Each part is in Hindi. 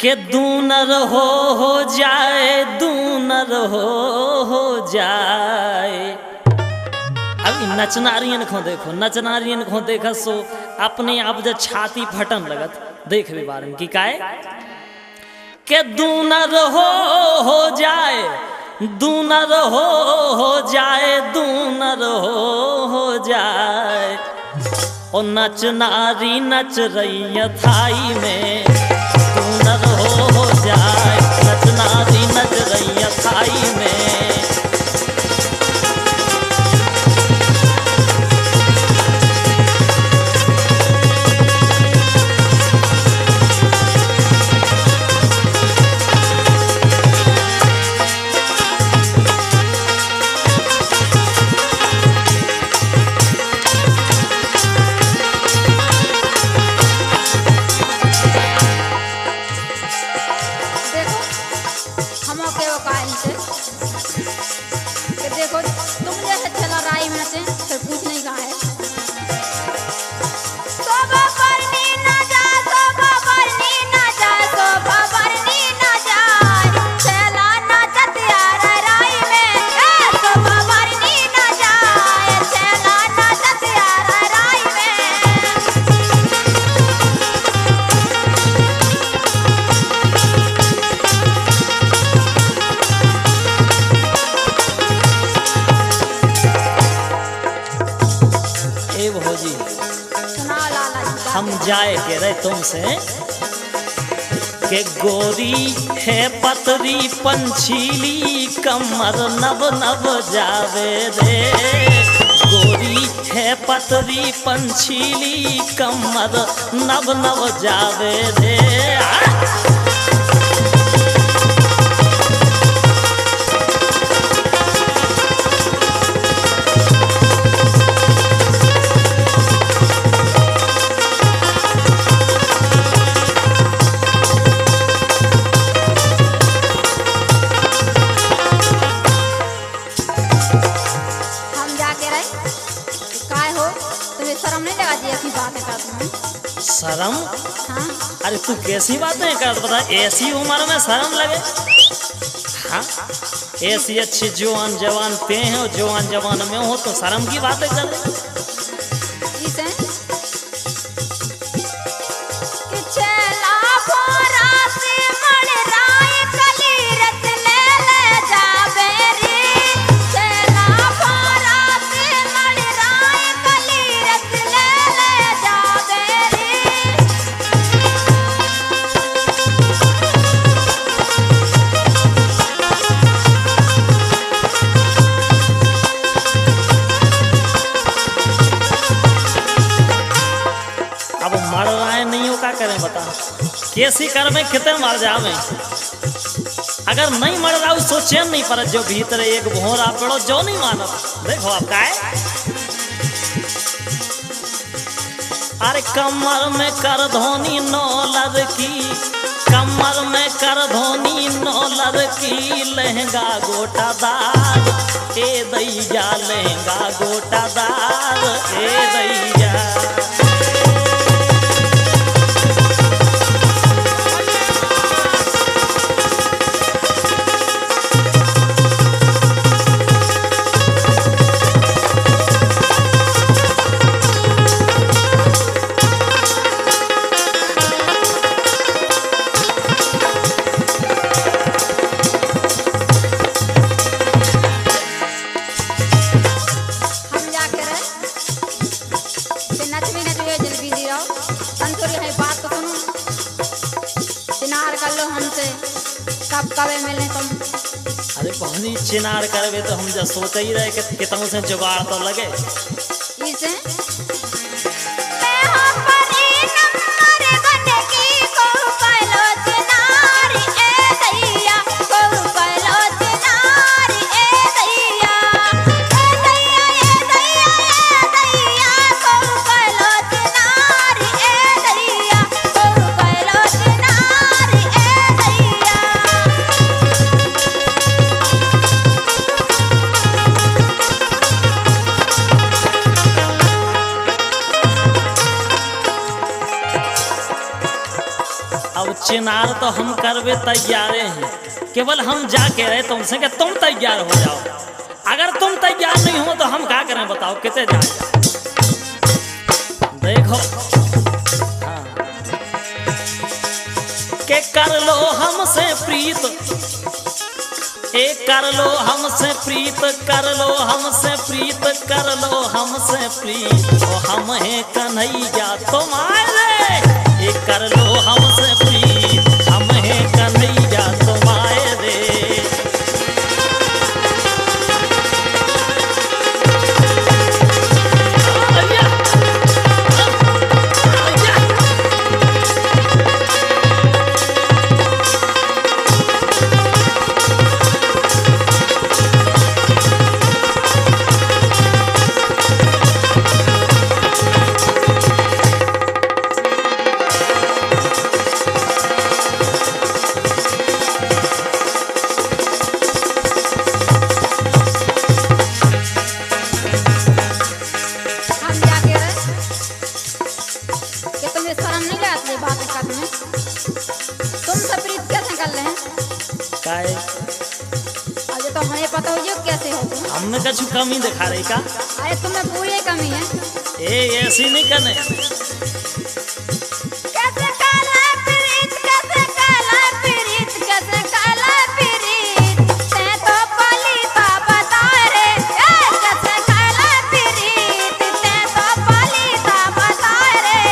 के दूनर हो जाए, दूनर हो जाए। अभी नचनारियन को देखो, नचनारियन को देखा सो अपने आप जब छाती फटन लगत। देख भी बारन की काए के दूनर हो जाए, दूनर हो जाए, दूनर हो जाए। और नच नारी नच रही थाई में, दूनर हो जाए, नच नारी नच रही थाई में। देखो तुम जैसे चला राई में से फिर पूछ नहीं कहा है। हम जाए के रहे तुमसे के गोरी है पतरी पंछीली कमर नव नव जावे रे। गोरी है पतरी पंछीली कमर नव नव जावे रे। शर्म नहीं लगा जी ऐसी बातें करते? शर्म? हाँ? अरे तू कैसी बातें कर बता, ऐसी उम्र में शर्म लगे? हाँ ऐसी अच्छी जवान जवान पे हैं और जवान जवान में हो तो शर्म की बातें कर रहे? करें बता कैसी कर में कितने मर जावे। अगर नहीं मर रहा सोचे नहीं पर जो भीतर एक भोरा पड़ो जो नहीं मानो। देखो आप का है अरे कमर में कर धोनी नो लड़की, कमर में कर धोनी नो लड़की। लहंगा गोटादार ए दैया, लहंगा गोटादार ए दैया। कबे मिले तुम? अरे बहुत चिनार करवे तो हम जब सोच ही रहे कि कितनों से जुगाड़ तो लगे इसे चिनार तो हम करवे तैयारे हैं, केवल हम जाके रहे तुमसे कि तुम तैयार हो जाओ। अगर तुम तैयार नहीं हो तो हम क्या करें बताओ, कितने जाए। देखो हाँ। के कर लो हमसे प्रीत, कर लो हमसे प्रीत, कर लो हमसे प्रीत, कर लो हमसे प्रीत, ओ हम हैं कन्हैया तुम्हारे। कर लो हमसे प्रीत, हम हैं कन्हैया तुम्हारे। अरे तो हमें पता हो कैसे हो तुम? हमने कुछ कमी दिखा रही का? अरे तुम्हें पूरी कमी है। ऐसी नहीं करने। कैसे काला पीरीत, कैसे काला पीरीत, कैसे काला पीरीत, ते तो पलीता बता रे। कैसे काला पीरीत, ते तो पलीता बता रे।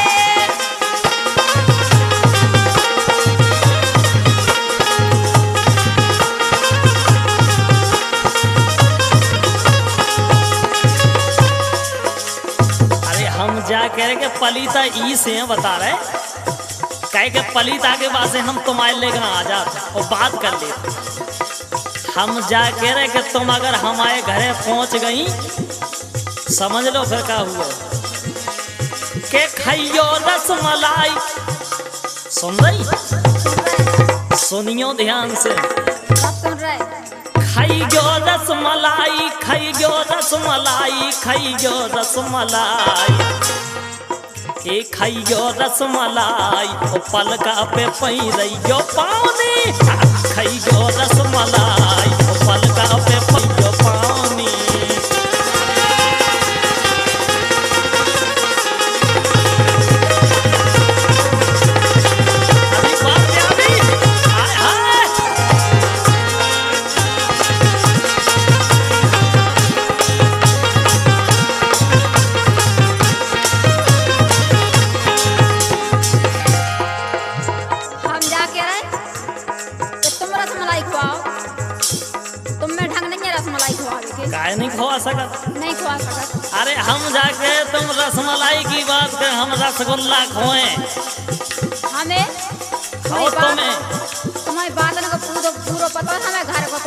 हम जा कह रहे कि पलीता ई से बता रहे, कहे के पलीता के बाद से हम तुम्हारे लेकर आ जाते और बात कर लेते। हम जा कह रहे कि तुम अगर हमारे घरे पहुंच गई, समझ लो फिर क्या हुआ। के खाइयो रसमलाई, सुन रही? सुनियो ध्यान से। सुन रहे। खाइयो रसमलाई, खाइयो रसमलाई, खाइयो रसमलाई, खाइयो रसमलाई, ओ पलका पे पैरियो पानी। खाइयो रसमलाई, ओ पलका पे पैरियो पानी। नहीं खवा सकत, नहीं खवा सकत। अरे हम जाके तुम रसमलाई की बात कर, हम रसगुल्ला खोए। हमें खाओ तुम्हें बात को पूरा पता है। हमें घर को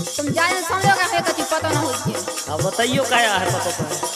तुम जाने समझोगे, हमें कुछ पता ना होती है। अब बताइयो क्या है पता तुम्हें।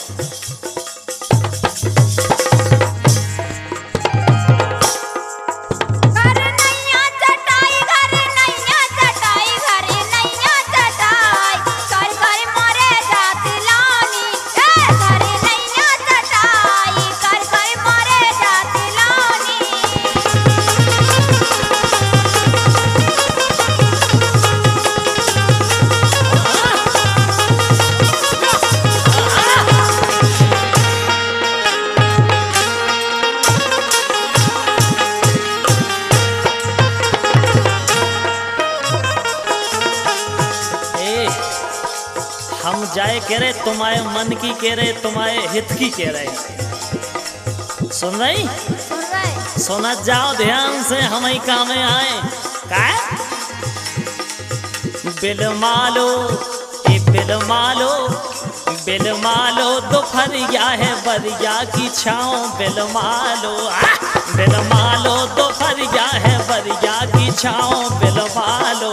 हम जाए कह रहे तुम्हारे मन की कह रहे, तुम्हारे हित की कह रहे। सुन रही? सुन रहे। सुना जाओ ध्यान से, हम ही काम में आए। काय बिल मालो, बिल मालो, बिल मालो, दोपहरिया है बरिया की छाँव। बिल मालो, बिल मालो, दोपहरिया है बरिया की छाँव। बिल मालो।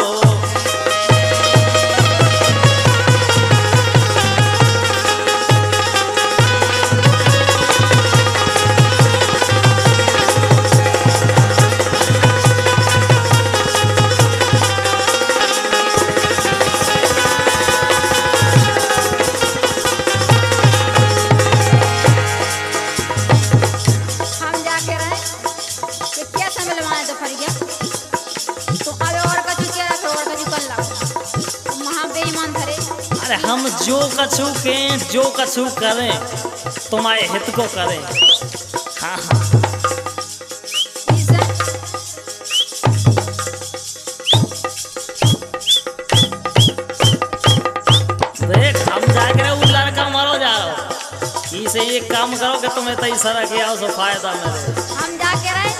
अरे हम जो कछु के जो कछु करें तुम्हारे हित को करें। हाँ हाँ इसे देख हम जाके वो लड़का मरो जा रहा हो। इसे एक काम करो कि तुम्हें तई सरा किया हो सो फायदा मेरे। हम जाके रहे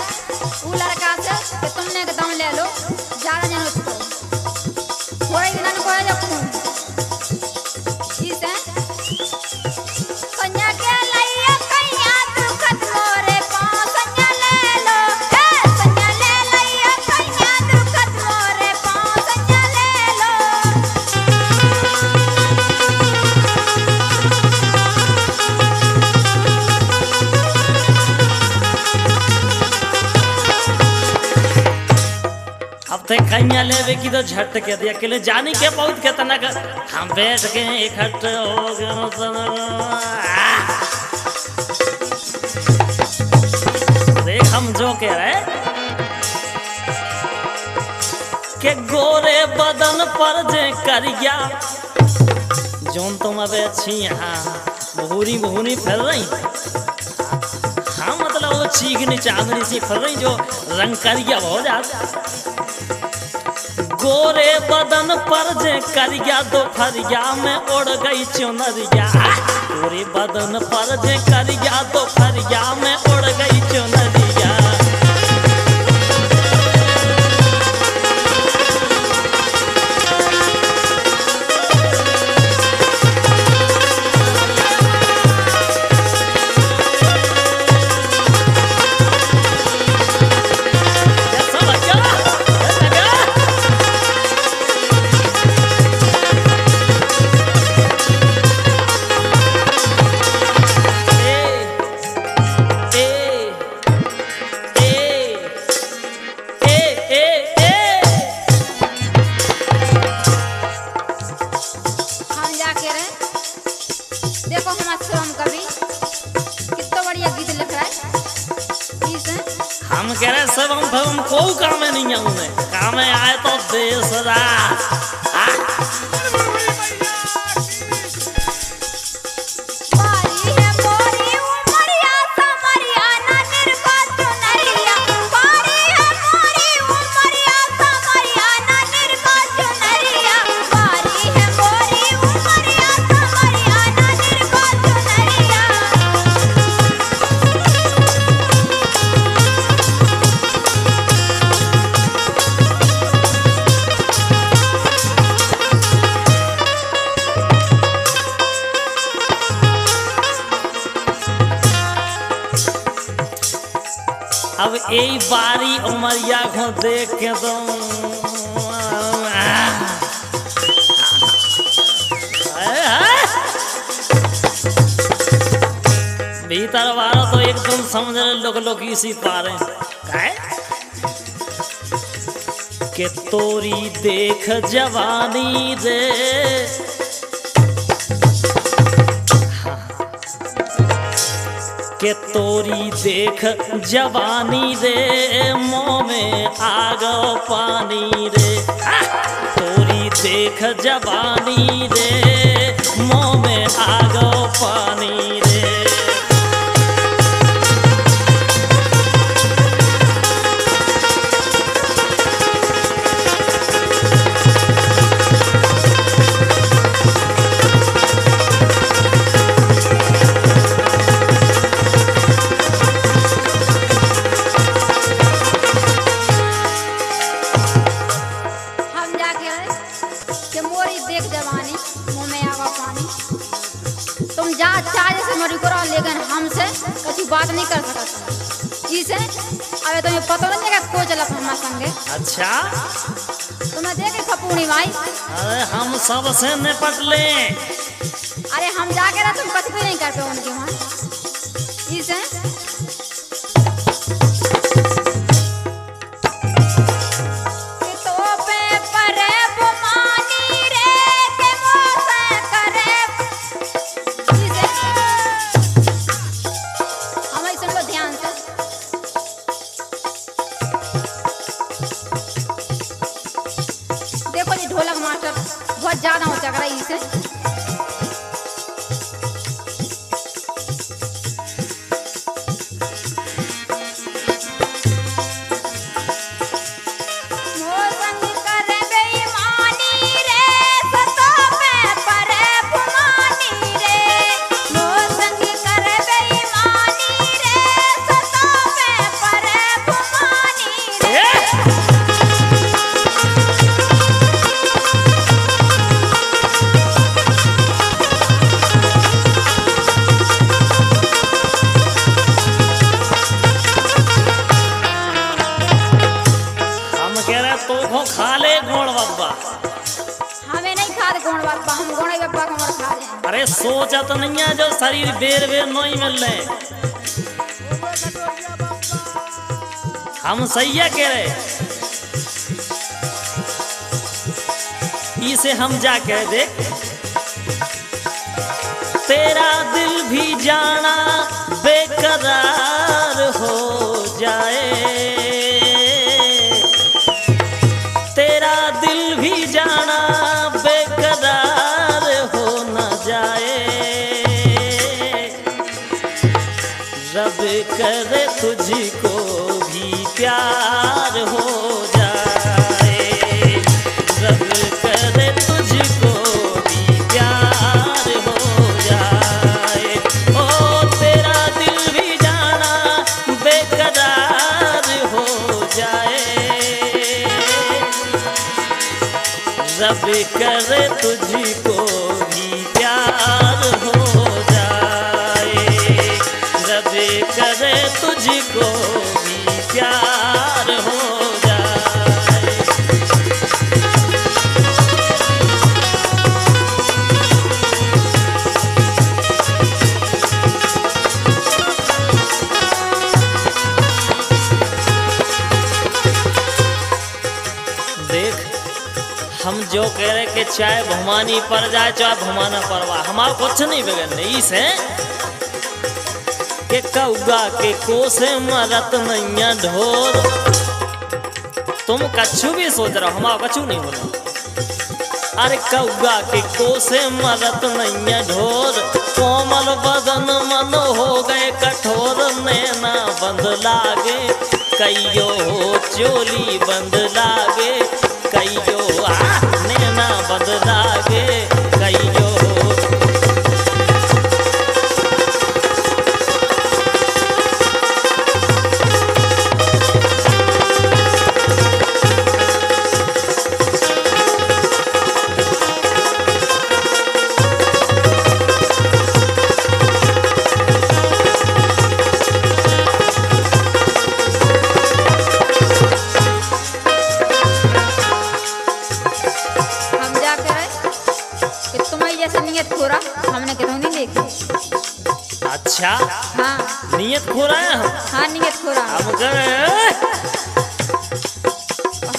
वो लड़का से कि तुमने के दम ले लो, ज्यादा जन उसको थोड़े दिन को है जब इसे कन्या के लइया कन्या दुखत मोरे पाँव कन्या ले लो, ए कन्या ले लइया कन्या दुखत मोरे पाँव कन्या ले लो। अब थे कन्या लेवे की तो झट के दिया अकेले जानी के बहुत कितना कर हम बैठ के इकट्ठे हो गए। देख हम जो कह रहे के गोरे बदन पर जे करिया जोन तुम अब अच्छी यहाँ बहुरी बहुरी फिर रही। हाँ मतलब वो चीखनी चांदनी सी फिर रही जो रंग करिया हो जाता। गोरे बदन पर जे करिया दोपहरिया में उड़ गई चुनरिया। गोरे बदन पर जे करिया दोपहरिया में उड़ गई चुनरिया। हम जाके रहे देखो हमारे श्रम कवि कितना बढ़िया गीत लिख रहा है। इसे हम कह रहे सब हम को काम में नहीं आऊंगे काम में आए तो देश राज। बारी है मोरी उमरिया समरिया ना निर्को चुनरिया। बारी है मोरी उमरिया समरिया ना निर्को चुनरिया। बारी है मोरी उमरिया समरिया ना निर्को चुनरिया। अब यही बारी उमरिया को देख के तो भीतर वाला तो एकदम समझ रहे लोग इसी पारे काहे के तोरी देख जवानी रे। के तोरी देख जवानी रे मुँह में आगो पानी रे। तोरी देख जवानी रे मुँह में आगो पानी रे। हम जाके रहे कि मोरी देख जवानी मुँह में आवा पानी। तुम जा चाहे से मोरी करो लेकिन हमसे कभी बात नहीं कर सकता। इसे अबे तुम्हें पता नहीं है को चला हमारे संगे। अच्छा तुम्हें देखे खपूनी भाई। अरे हम सबसे निपट ले। अरे हम जाके रहे तुम कुछ भी नहीं कर पाओ उनके वहाँ। इसे ढोलक मास्टर बहुत ज्यादा ऊंचा करा इसे। तो खो खा ले गोड़ बब्बा। हमें नहीं खाद गोड़ बाबा, हम गोड़े बाबा को मर खा दे। अरे सोचा तो नहीं है जो शरीर बेर बेर नहीं मिल रहे। हम सही है कह रहे। इसे हम जा कह दे, तेरा दिल भी जाना बेकरार हो जाए, तेरा दिल भी जाना बेकरार हो न जाए, रब करे तुझको भी प्यार हो जाए, रब करे तुझको भी प्यार हो जाए। ओ तेरा दिल भी जाना बेकरार हो जाए, रब करे तुझको भी प्यार हो जाए, रब करे तुझको भी प्यार हो जाए। देख हम जो कह रहे कि चाहे भुमानी पर जाए चाहे भुमाना परवा, हमारा कुछ नहीं बिगड़ने इस है कि कौगा के कोसे मरत नैया ढोर। तुम कछु भी सोच रहे हो, हमारा कछु नहीं बोला। अरे कौगा के कोसे मरत नैया ढोर, कोमल बदन मन हो गए कठोर, नैना बंद लागे कईयो चोली बंद लागे, कईयो नैना बंद लागे कईयो। हमने कहूँ नहीं देखी। अच्छा हाँ नियत खो रहे हैं हम। हाँ नियत खो रहा हम कह रहे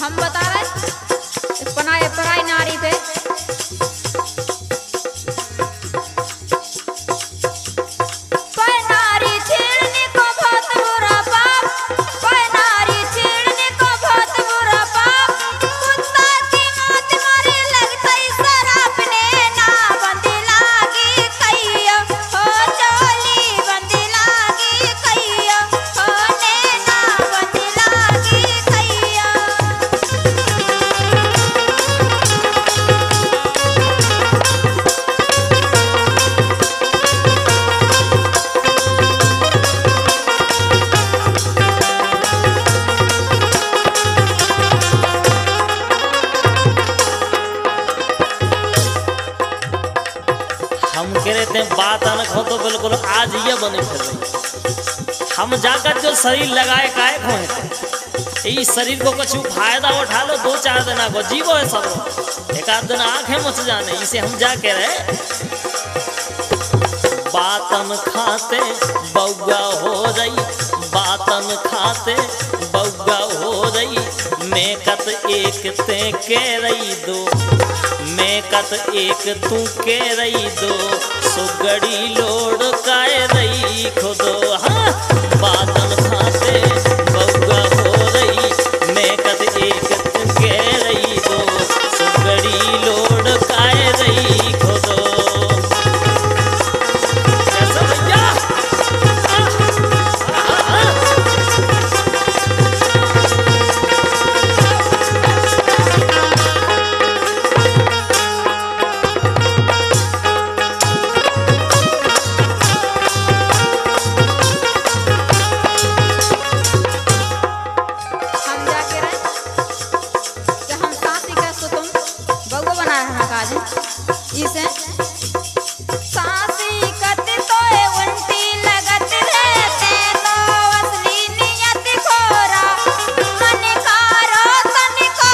हम बता रहे पनाए पराई नारी पे नारी छेड़ने को बहुत बुरा पाप, नारी छेड़ने को बहुत बुरा पाप, कुत्ता की मौत मारे लगता शराब ने ना बंदी लागी कैया, हो चोली बंदी लागी कैया, हो नैना बंदी लागी कैया। हम कह रहे थे बात अलग हो तो बिल्कुल आज ये बनी फिर रही। हम जाकर जो शरीर लगाए काहे खोए थे, इस शरीर को कुछ फायदा उठा लो, 2-4 दिन को जीवो है सब, एक आध दिन आंखें मच जाने। इसे हम जा कह रहे बातन खाते बउआ हो रही, बातन खाते बउआ हो रही, मैं कत एक ते कह रही दो, मैं कत एक तू कह रही दो, सुगड़ी लोड काय रही खुदो। हाँ बातन खाते बउआ हो रही, मैं कत एक तू कह रही दो, सुगड़ी लोड काय रही खुदो। कैसा भैया मन का रोशन को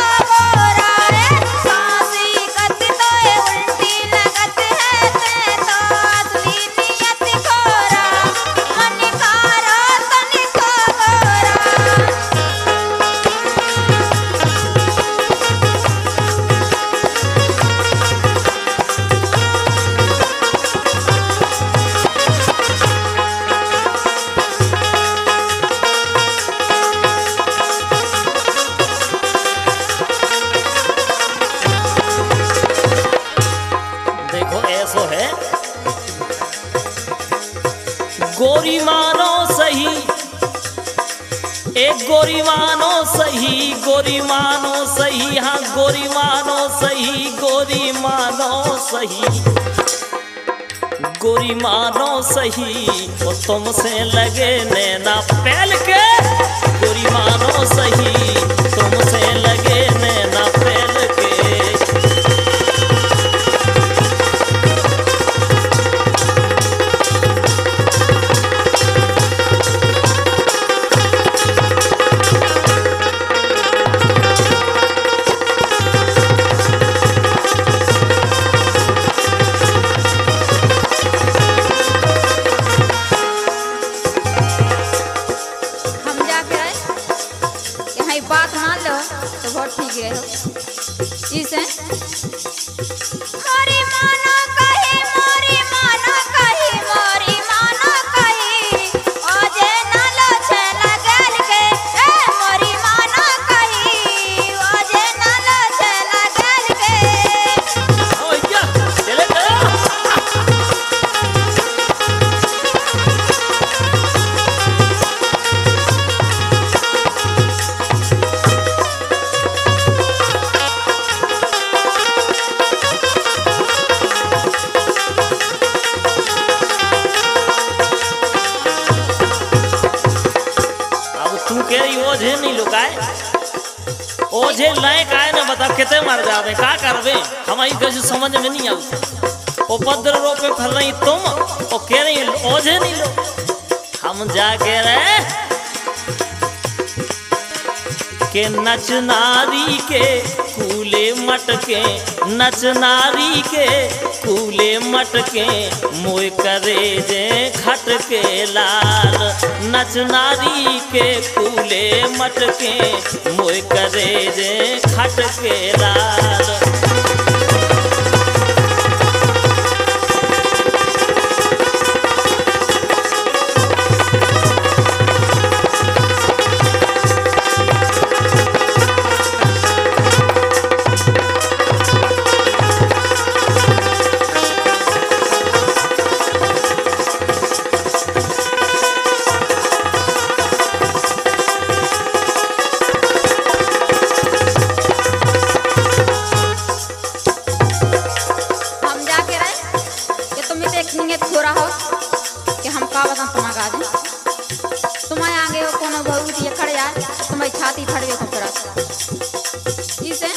गोरी मानो सही, गोरी मानो सही, हाँ गोरी मानो सही, गोरी मानो सही, गोरी मानो सही, वो तुमसे लगे नैना फैल के, गोरी मानो सही, तुमसे लगे नैना फैल के। हम जाके यहाँ बात मान लो तो बहुत ठीक रहे। इसे मोरी मानो कही, मोरी मानो कही, मोरी मानो कही, ओजे नालो छेला गल के, ए मोरी मानो कही, ओजे नालो छेला गल के। ओया चले गया। तू कह रही ओझे नहीं लुकाए, ओझे लाए काहे ना बता कितने मर जावे का करवे, हमारी कुछ समझ में नहीं आती। उपद्र रोपे फल रही तुम और कह रही ओझे नहीं लो। हम जा कह रहे के नच नारी के कूले मटके, नच नारी के कूले मटके, मोय करे जे खटके लाल, नच नारी के कूले मटके, मोय करे जे खटके लाल। थोड़ा हो कि हम का बता तुम्हारा गाज तुम्हें आगे हो कोनो बहुत ये खड़े यार तुम्हारी छाती फट गई थोड़ा इसे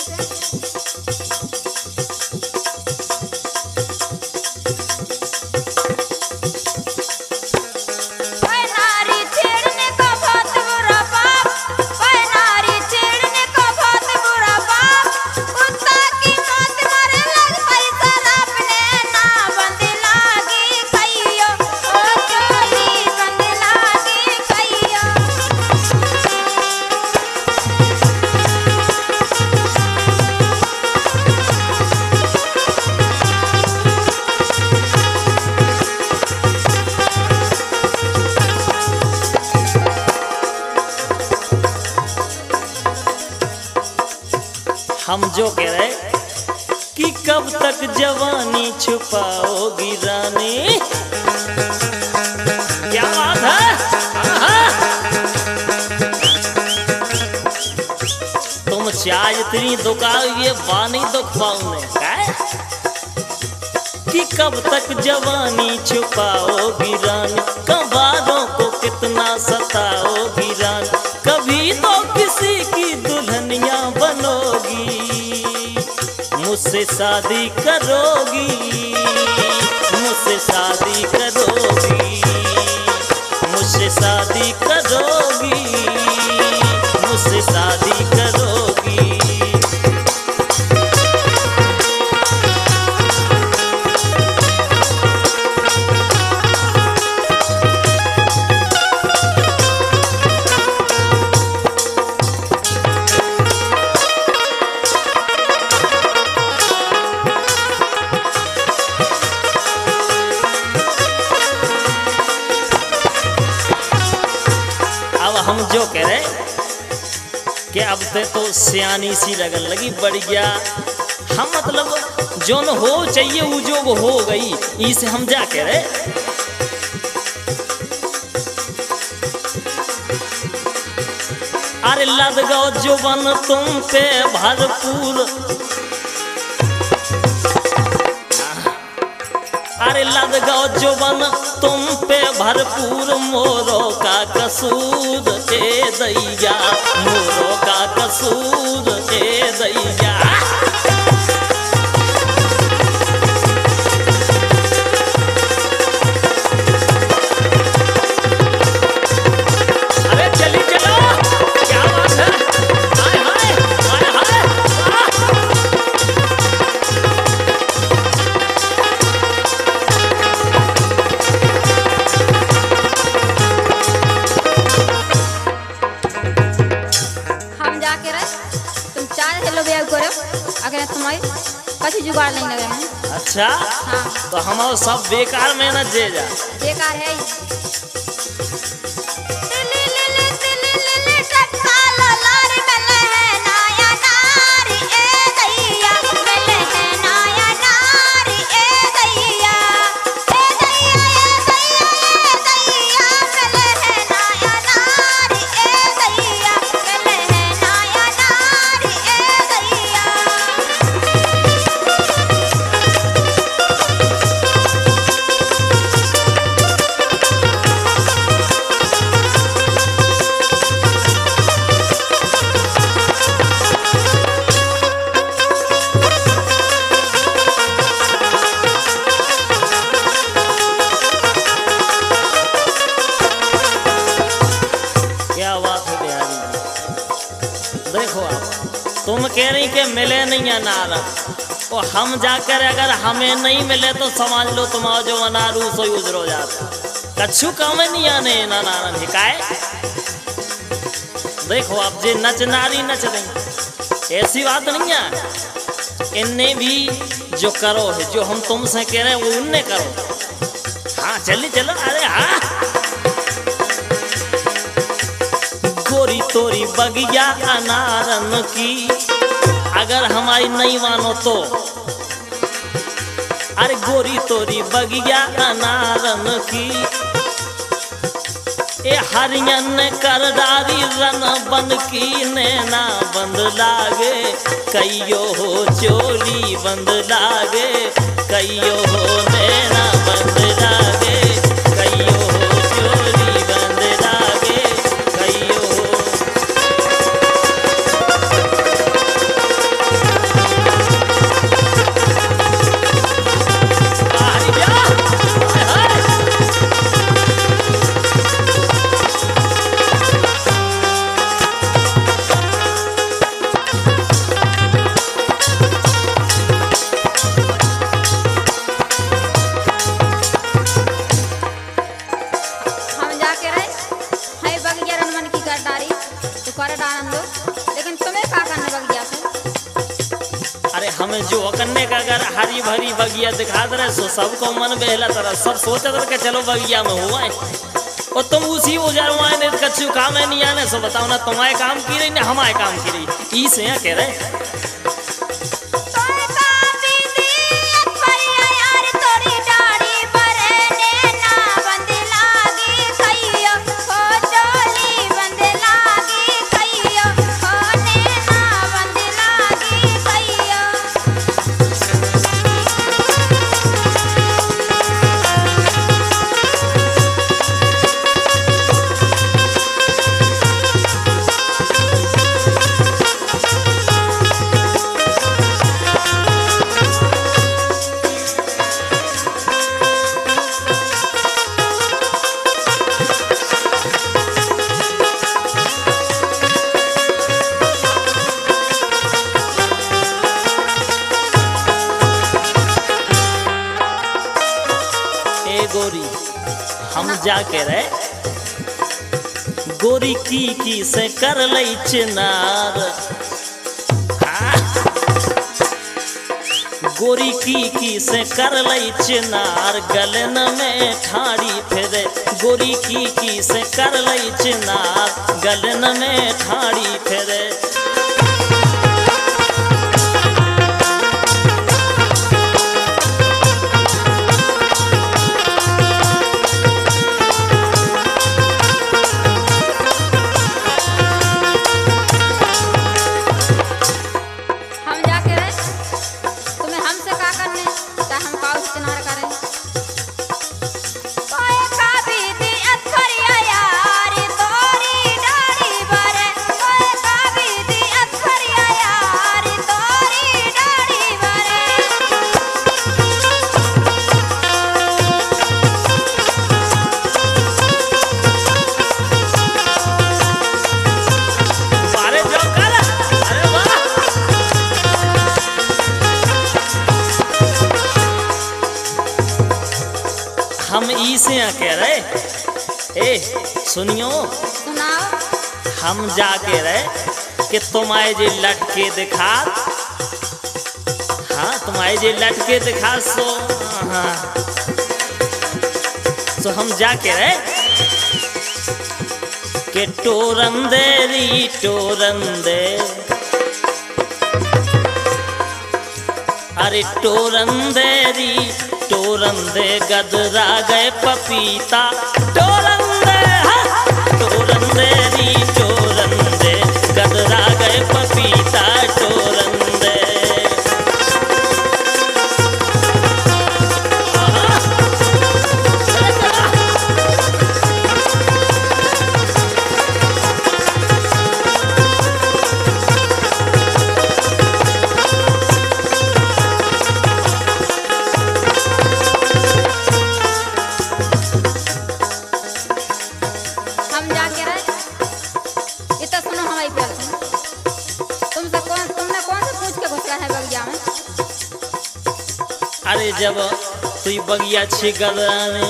कोई नारी छेड़ने को बहुत बुरा बाप, कोई नारी छेड़ने को बहुत बुरा बाप, कुत्ता की मौत मरे लग पैसा अपने ना बंद लागी कहियो, ओ चोली बंद लागी कहियो। हम जो कह रहे कि कब तक जवानी छुपाओगी रानी, क्या बात है। आहा। तुम चाय इतनी दुखाओ ये वानी दुख पाऊंगे कि कब तक जवानी छुपाओगी रानी, कबारों को कितना सताओगी रानी, कभी तो किसी की दुल्हनिया बनोगी, मुझसे शादी करोगी, मुझसे शादी करोगी, मुझसे शादी करोगी, मुझसे शादी करोगी। अब हम जो कह रहे कि अब तो सियानी सी लगन लगी बढ़ गया, हम मतलब जो न हो चाहिए वो जो वो हो गई, इसे हम जा कह रहे अरे लद गो जुबन तुम पे भरपूर, अरे लद गो जुबन तुम पे भरपूर, मोरो का कसूर ए दैया, मोरो का कसूर ए दैया। अरे चली चलो, क्या बात है, हाय हाय हाय हाय, हम जाके रहे तुम चार हेलो भैया करो अगर तुम्हारी कभी जुगाड़ नहीं लगे हैं। अच्छा हाँ तो हमारा सब बेकार मेहनत जे जा। बेकार है तुम कह रही कि मिले नहीं अनार, और हम जाकर अगर हमें नहीं मिले तो समझ लो तुम्हारा जो अनारू सो उजर हो जाता। कछु कम नहीं आने नारायण हिकाए। देखो अब जे नच नारी नच रही, ऐसी बात नहीं है। इनने भी जो करो है, जो हम तुमसे कह रहे हैं वो उनने करो। हाँ चली चलो, अरे हाँ। गोरी तोरी बगिया अनारन की, अगर हमारी नहीं मानो तो, अरे गोरी तोरी बगिया अनारन की, ए हरियन करदारी रन बन की, नैना बंद लागे कईयो हो चोली बंद लागे, कईयो हो नैना बंद लागे, कईयो हो चोली बंद लागे, कईयो हो। लेकिन तुम्हें क्या करने बगिया से? अरे हमें जो करने का अगर हरी भरी बगिया दिखा दे रहे सो सबको मन बहला तरह सब सोच रहे चलो बगिया में हुआ है, और तुम उसी उजरवाए ने कछु काम है नहीं आने। सो बताओ ना, तुम्हारे काम की रही ना हमारे काम की रही, इसे यहाँ कह रहे। गोरी हम जाके रहे, गोरी की से कर लई चिनार, गोरी की से कर लई चिनार, गलन में ठाड़ी फिरे, गोरी की से कर लई चिनार, गलन में ठाड़ी फिरे। से कह रहे ए सुनियो सुनाओ। हम जाके रहे कि तुम आए जे लटके दिखा। हाँ तुम आए जे लटके दिखा सो हाँ तो हम जाके रहे कि टोरंदेरी टोरंदे अरे टोरंदेरी टोरंदे गदरा गए पपीता टोरंदे हाँ टोरंदेरी टोरंदे गदरा गए पपीता टोरंदे। हम जाके रहे ये तो सुनो हमारी प्यार तुमसे तुमने कौन से पूछ के घुसरा है बगिया में? अरे जब तुई बगिया छी गदराने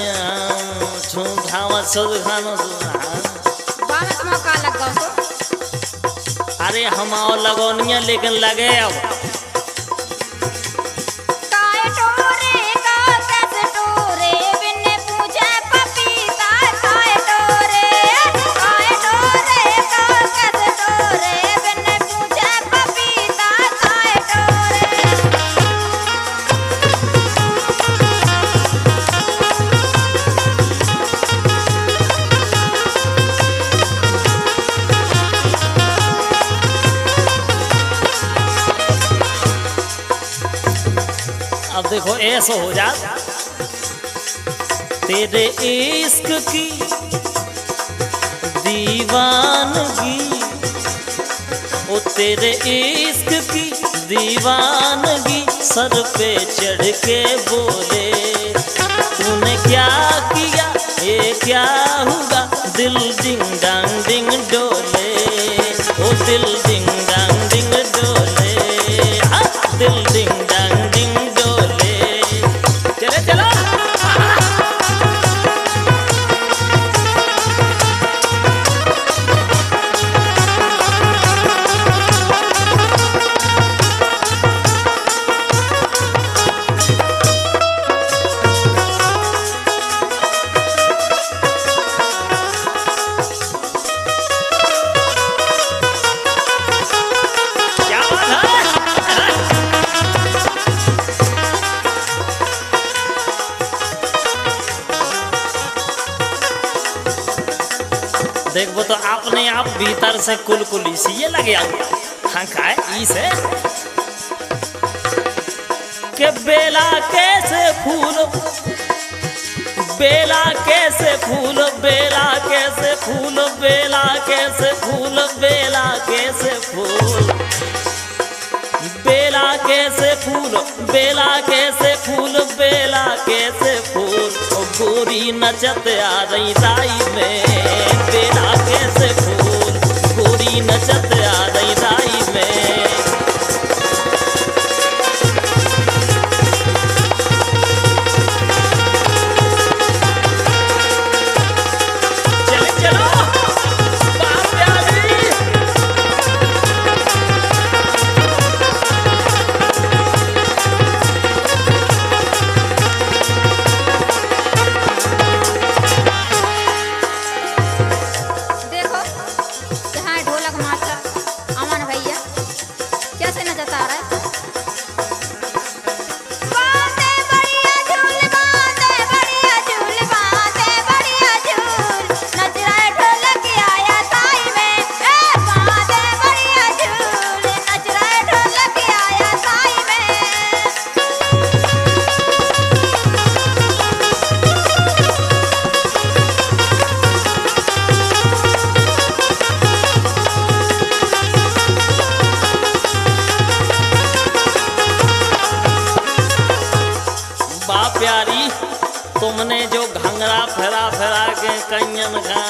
छूम धावा सद खानो वहाँ में तुम्हें का लग गया तो? अरे हम आओ लगोनिया लेकिन लगे अब काए टोरे का कैसे टोरे बिन्ने पूछे पपीता काए टोरे का कैसे टोरे बिन्ने पूछे पपीता काए टोरे। अब देखो ऐसा हो जा तेरे इश्क की दीवानगी ओ तेरे इश्क की दीवानगी सर पे चढ़ के बोले तूने क्या किया ये क्या हुआ दिल डिंग डांग डिंग डोले ओ दिल डिंग डांग डिंग डोले हाँ दिल डिंग डांग डिंग डोले चले चलो। क्या बात है देखो तो अपने आप भीतर से कुलकुली सी ये लगे हाँ खाए ई से के बेला कैसे फूल बेला कैसे फूल बेला कैसे फूल बेला कैसे फूल बेला कैसे फूल बेला कैसे फूल बेला कैसे फूल बेला कैसे फूल ओ गोरी नचत आ रही राई में बेला कैसे फूल गोरी नचत आ रही राई में। चले चलो बाप प्यारी देखो यहाँ ढोलक मास्टर अमन भैया कैसे नचता आ रहा है। बांधे बढ़िया झूल बांधे बढ़िया झूल बांधे बढ़िया झूल नच रहा है ढोलक आया साई में बांधे बढ़िया झूल नच रहा है ढोलक आया साई में। बा प्यारी तुमने जो घंगरा फेरा फेरा के कईयन का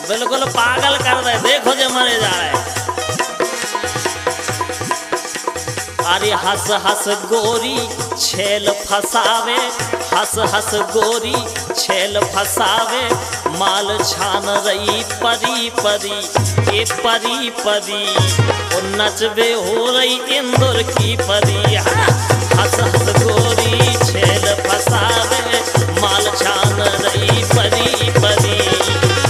बिल्कुल पागल कर दे देखो जो मरे जा रहे अरे हंस हंस गोरी छेल फसावे, हंस हंस गोरी छेल फसावे, माल छान रही परी परी, ये परी परी ओ नचबे हो रही इंदौर की परी। हंस हंस गोरी छेल फसावे, माल छान रही परी परी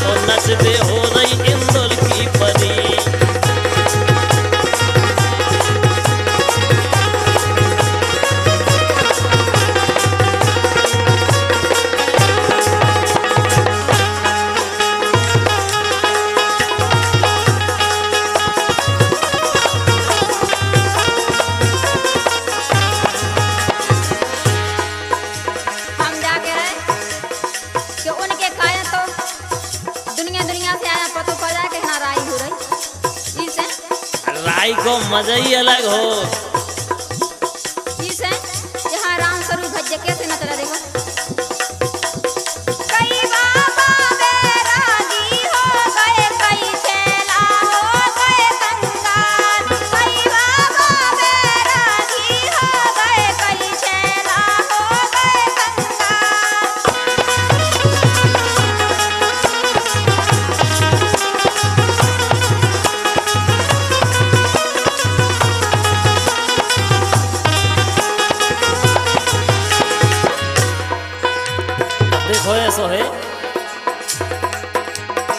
ओ नचबे हो रही इंदौर की परी। हम जाके रहे कि उनके काया तो दुनिया दुनिया से आया पतो पड़ जाए कि ना राई हो रही इसे राई को मजा ही अलग हो। इसे यहाँ राम स्वरूप भज्य कैसे नच रहा देखो। कई बाबा बैरागी हो गए, कई चेला हो गए कंगाल, कई बाबा बैरागी हो गए, कई चेला हो गए कंगाल। देखो ऐसो है।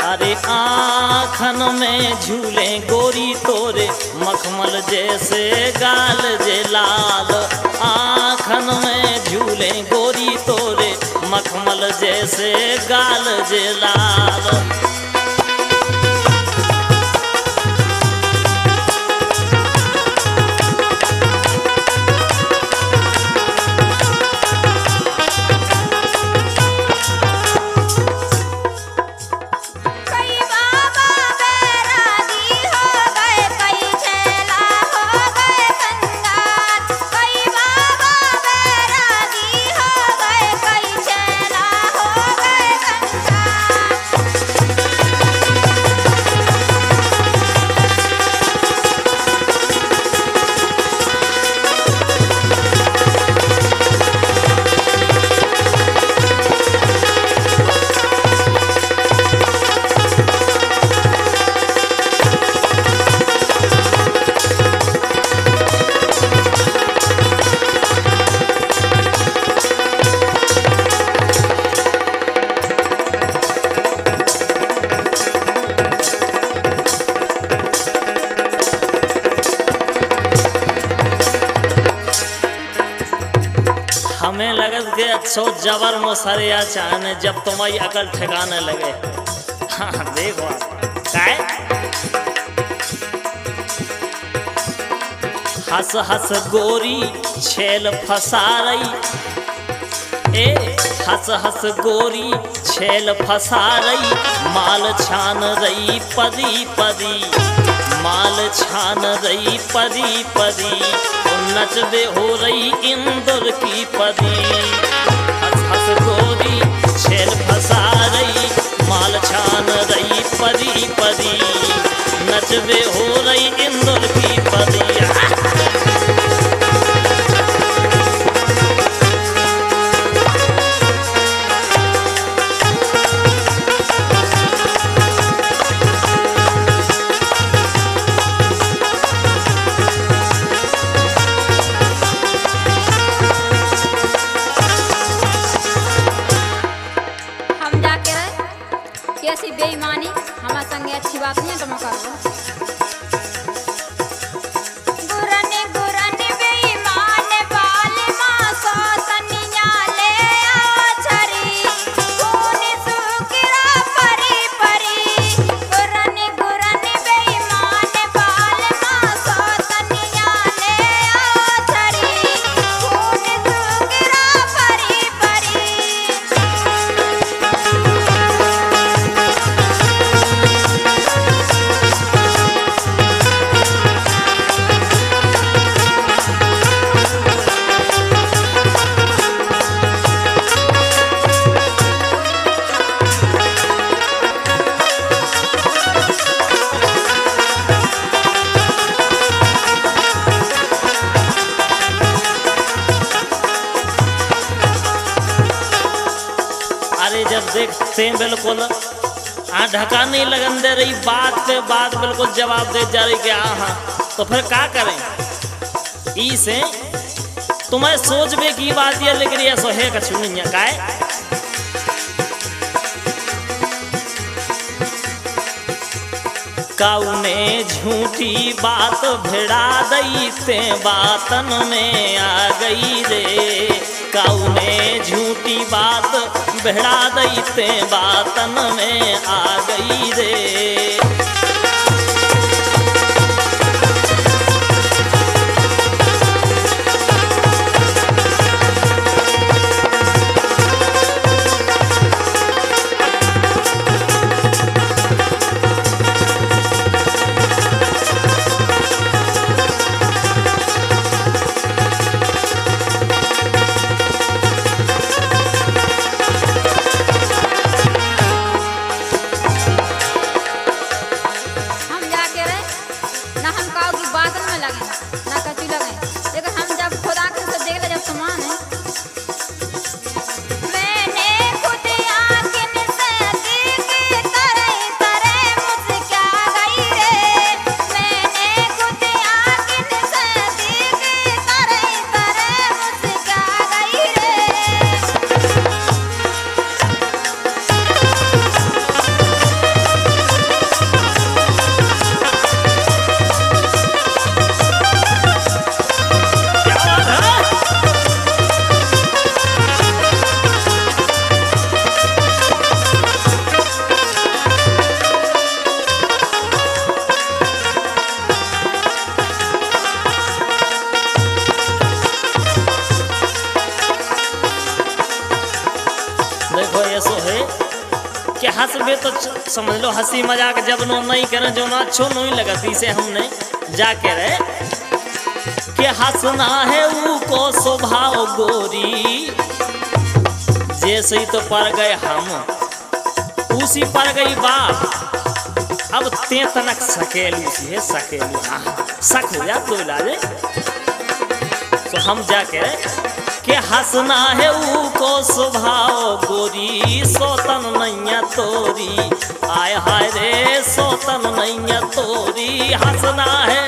अरे आँखन में झूले गोरी तोरे, मखमल जैसे गाल जे लाल। आँखन में झूले गोरी तोरे, मखमल जैसे गाल जे लाल। कई बाबा बैरागी हो गए, कई चेला हो गए कंगाल, कई बाबा बैरागी हो गए, कई चेला हो गए कंगाल। हमें लगत के अच्छो जबर मुसरिया चाहने जब तुम्हारी अकल ठिकाने लगे। हाँ देखो काय हंस हंस गोरी छेल फसा रही, ए हंस हंस गोरी छेल फसा रही, माल छान रही पदी पदी, माल छान रही पदी पदी ओ नचबे हो रही इंदौर की पदी। हंस हंस गोरी छेल फसा रही, माल छान रही पदी पदी, नचबे हो रही इंदौर की पदी। हम जाके रहे कैसी बेईमानी हमारे संगे अच्छी बात नहीं है तुम कर लो। गुरने गुरने बेईमान वाले माँ सो तनिया ले आओ छरी, खून सुकिरा परी परी। गुरने गुरने बेईमान वाले माँ सो तनिया ले आओ छरी, खून सुकिरा परी परी। ते बिल्कुल ढका नहीं लगन दे रही, बात पे बात बिल्कुल जवाब दे जा रही कि हाँ, तो फिर क्या करें? इसे तुम्हें सोचबे की बात ये, लेकिन ये सो है कछु नहीं है काय। काउने झूठी बात भिड़ा दई ते बातन में आ गई रे, काउने झूठी बात भिड़ा दई ते बातन में आ गई रे। हंसबे तो समझ लो हंसी मजाक जब नो नहीं करे जो ना अच्छो नहीं लगती से हमने जाके रहे कि हंसना है वो को स्वभाव गोरी, जैसे ही तो पड़ गए हम उसी पड़ गई बात। अब ते तनक सकेलू सी है सकेलू, हाँ सक हो जा तो इलाज। तो हम जाके के हंसना है वो को स्वभाव गोरी, सोतन नैया तोरी आय हाय रे, सोतन नैया तोरी हंसना है।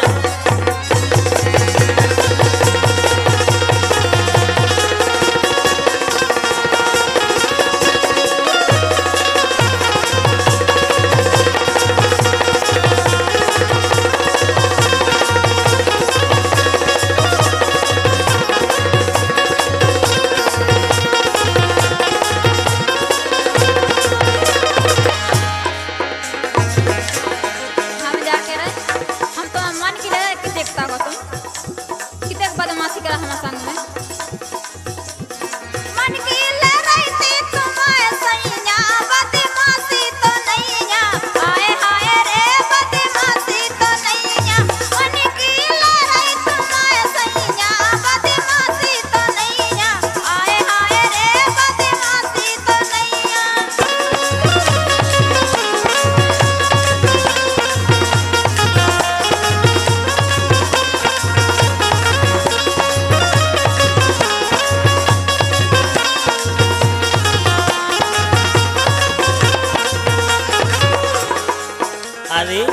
अरे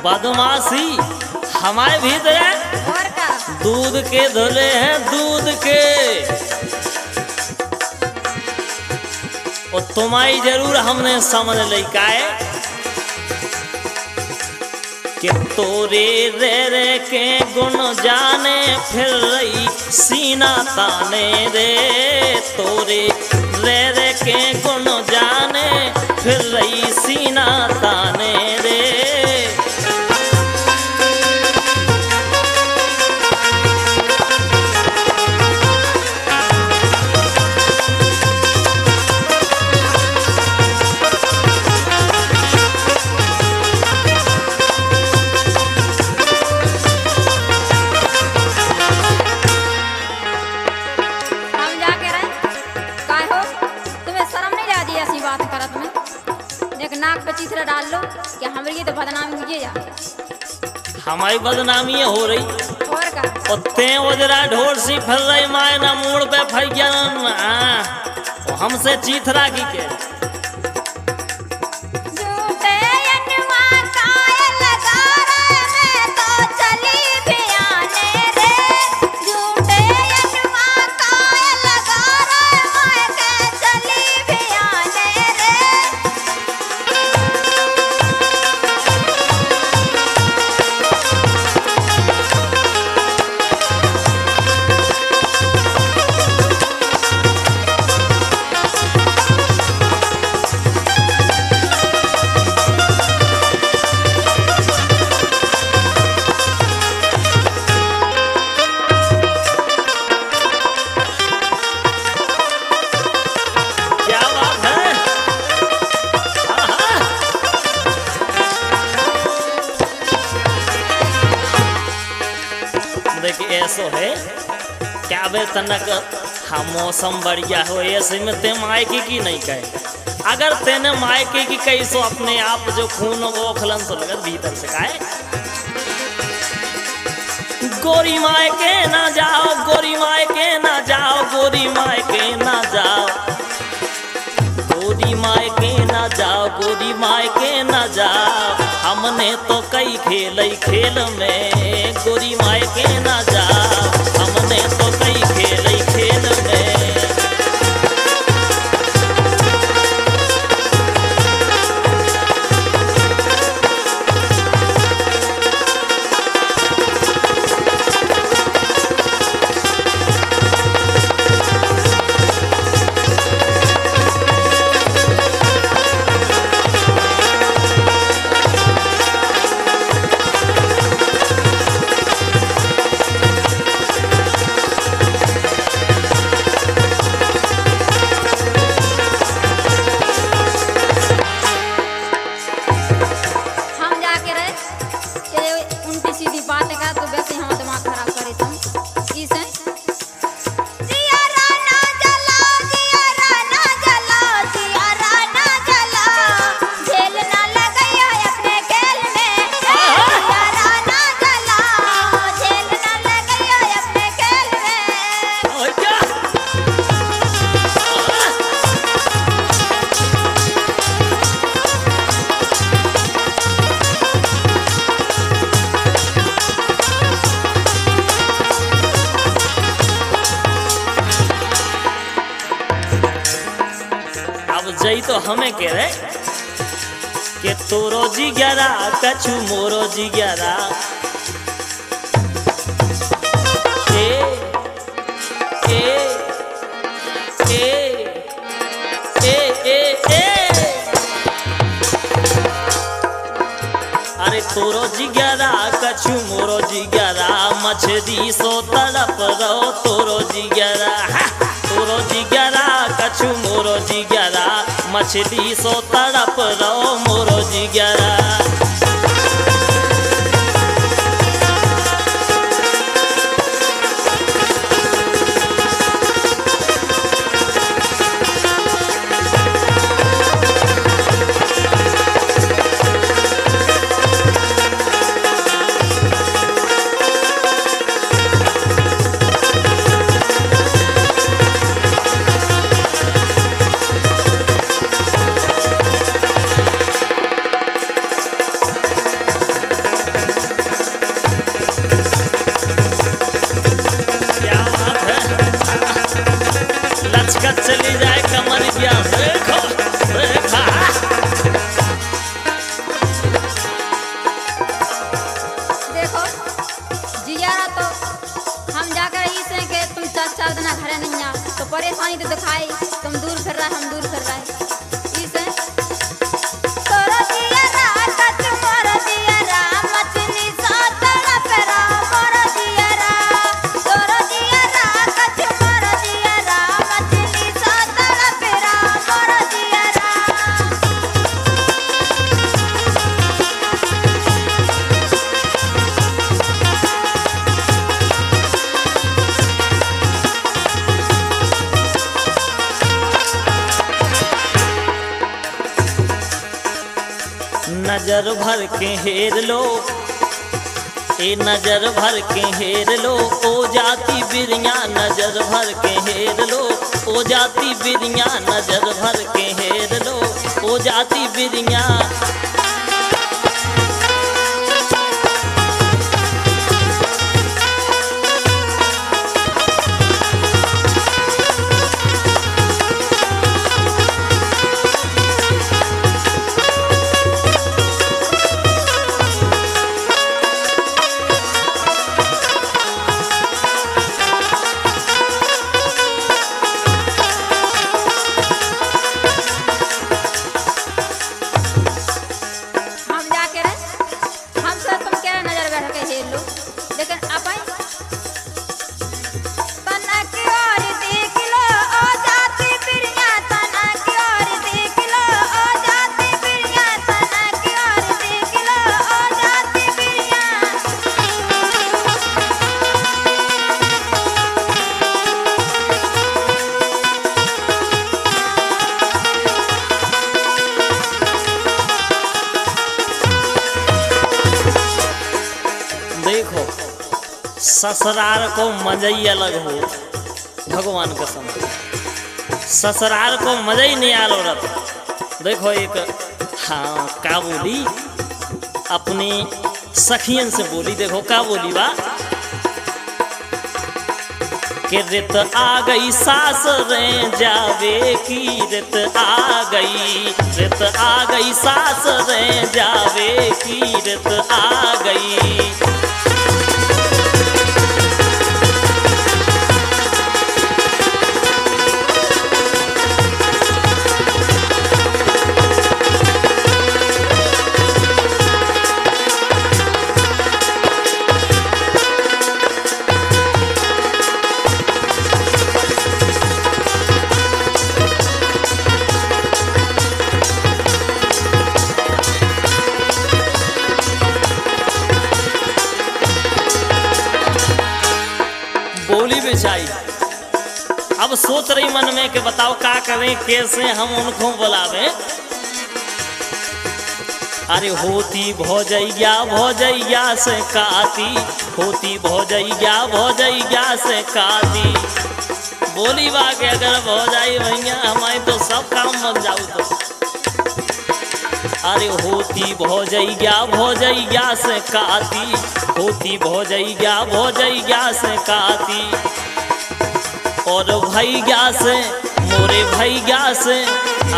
बदमाशी हमारे भीतर है, और का दूध के धुले हैं दूध के। और तुम्हारी जरूर हमने समझ ली काए कि तोरे रे रे के गुण जाने फिर रही सीना ताने रे, तोरे रे रे के गुण जाने फिर रही सीना ताने रे। नाक पे चिथरा डाल लो कि हमारी तो बदनामी हुई जा, हमारी बदनामी हो रही और का और ते वजरा ढोर सी फिर रही मायना मोड़ पे फैया हमसे चीथरा की के देख ऐसो है क्या बे तनक हाँ मौसम बढ़िया हो ऐसे में ते मायके की नहीं कहे। अगर तेने मायके की कही सो अपने आप जो खून वो खलन सो लगत भीतर से काहे। गोरी मायके ना जाओ, गोरी मायके ना जाओ, गोरी मायके ना जाओ, गोरी मायके ना जाओ, गोरी मायके ना जाओ। हमने तो कई खेल में गोरी मायके ना जाओ, हमने तो कई खेल में। जई तो हमें कह रहे कि तोरो जिगरा कछु मोरो जिगरा ए ए ए ए ए ए अरे तोरो जिगरा कछु मोरो जिगरा मछली सो तड़प रहो तोरो जिगरा तोरो जिगरा कछु मोरो जिगरा मछली सो तड़प रहो मोरो जिगरा। चली जाए कमरिया देखो देखा। देखो जियारा तो हम जाकर इसे के तुम 4 दिन घरे नहीं आ तो परेशानी तो दिखाई तुम दूर कर रहा हम दूर कर रहा है इसे तोरा जियारा कच मोरा जियारा मछली सा तड़प रहा मोरा जियारा तोरा जियारा कच मोरा जियारा मछली सा तड़प रहा मोरा जियारा। नजर भर के हेर लो ए नजर भर के हेर लो ओ जाती बिरिया नजर भर के हेर लो ओ जाती बिरिया नजर भर के हेर लो ओ जाती बिरिया। ससुराल को मजा ही अलग हो, भगवान कसम। ससुराल को मजा ही नहीं आल औरत। देखो एक हाँ का बोली, अपनी सखियन से बोली, देखो का बोली बा कि रित आ गई सास रे जावे की, रित आ गई, रित आ गई सास रे जावे की, रित आ गई। बोली बेचाई अब सोच रही मन में कि बताओ क्या करें, कैसे हम उनको बुलावे। अरे होती भौजैया भौजैया से काती, होती भौजैया भौजैया से काती। बोली बा के अगर भौजाई भैया हमारे तो सब काम बन जाऊ तो। अरे होती भौजैया भौजैया से काती, होती भौजैया भौजैया से काती। और भैया से मोरे भैया से,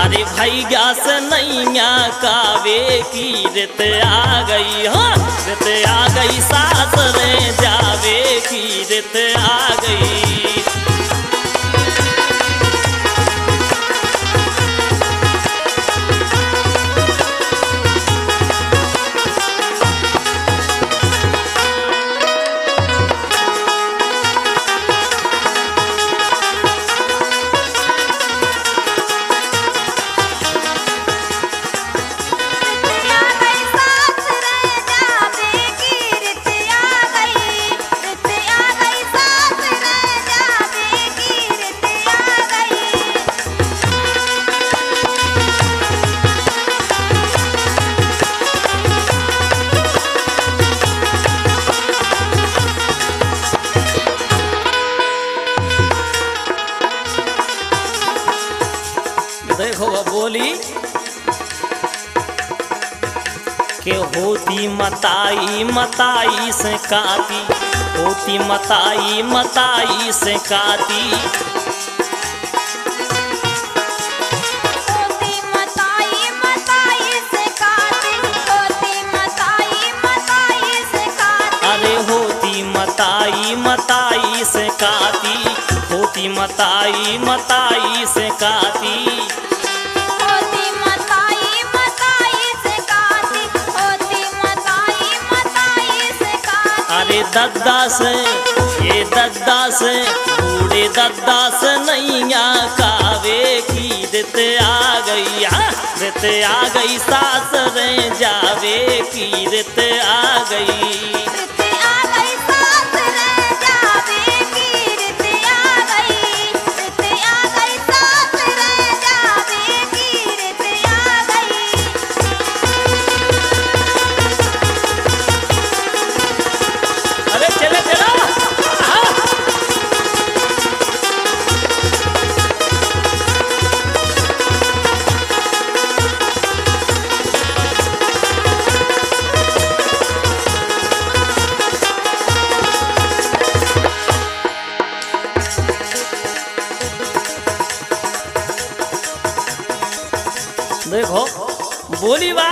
अरे भैया से नैया कावे की, रित आ गई, हाँ रित आ गई सास रे जावे की, रित आ गई। देखो वह बोली कि होती मताई मताई से काती, होती मताई मताई से काती। होती मताई मताई से काती, होती मताई मताई से काती। अरे होती मताई मताई से काती, होती मताई मताई से काती। होती मताई मताई से काती, होती मताई मताई से काती। अरे दद्दा से, ये दद्दा से, बूढ़े दद्दा से नैया कावे की, रित आ गई, हाँ रित आ गई सास रे जावे की, रित आ गई। रित आ गई सास रे जावे की, रित आ गई, रित आ गई सास रे जावे की, रित आ गई। अरे चले चला, हाँ। देखो बोली बा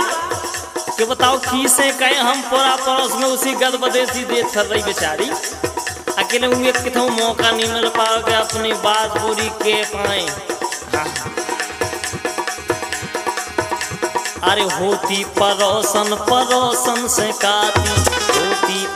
कि बताओ खीसे कहे हम पूरा पड़ोस में उसी गद बदेसी देख कर रही बेचारी। अकेले उन्हें कितना मौका नहीं मिल पाओगे अपनी बात पूरी के पाए। हाँ। अरे होती पड़ोसन पड़ोसन से काती, होती